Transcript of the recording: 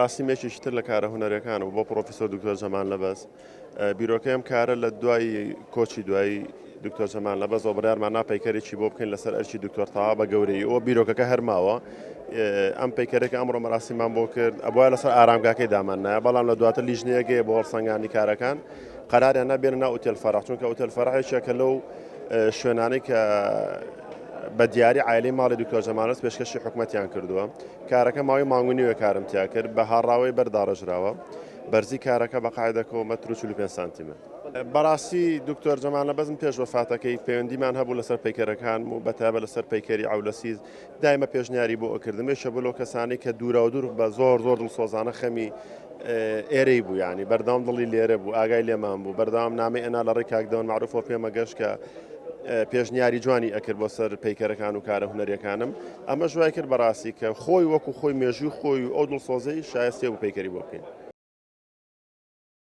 ڕاستیمێکیش تر لە کارە هونەرەکان و بۆ پرۆفیسۆر دکتۆر جەمال لەبەس بیرۆکەم کارە لە دوای کۆچی دوایی دکتۆر جەمال لەبەسەوە بڕیارمان ناپەیکەرێکی بۆ بکەین لەسەر ئەرکی دکتۆر تەوا بە گەورەی ئەوە بیرۆکەکە هەرماوە ئەم پەیکەرێکە ئەمڕۆ مەراسیمان بۆ کرد ئەبووە لەسەر ئارامگاکەی داماننایە بەڵام لە دواتر لیژنەیەکەیە بۆ هەڵسەنگانی کارەکان قەراریان نابێنە ناو ئوتێل فەرەح چونکە ئوتێل فەرەحێکە لەو شوێنانەی کە بە دیاری عایلەی ماڵی دکتۆر جەمالەس پێشکەشی حکوومەتیان کردووە کارەکە ماوەی مانگونیوە کارم تیا کرد بە هاڕاوی بەرداڕژراوە بەرزی کارەکە بە قاعدەکەەوە مەتر و 45 سانتیمتر. بەڕاستی دکتۆر جەمال لەبەزم پێش وەفاتەکەی پەیوەندیمان هەبوو لەسەر پەیکەرەکان و بەتایبەت لەسەر پەیکەری ئەولەسیز دایمە پێشنیاری بۆ ئەکردمێشە بۆ لەو کەسانی کە دوورە و دوور بە زۆر دڵسۆزانە خەمی ئێرەی بوو ینی بەردەوام دڵی لێرە بوو ئاگای لێمان بوو بەردەوام نامی ئەنا لە ڕێی کاکدەون معروفۆ پێمە گەشت کە پێشنیاری جوانی ئەکرد بۆ سەر پەیکەرەکان و کارە هونەریەکانم ئەمە ژوای کرد بەڕاستی کە خۆی وەکو خۆی مێژووی خۆی و ئەو دڵسۆزەی شایستێ و پەیکەری بۆ بکەین.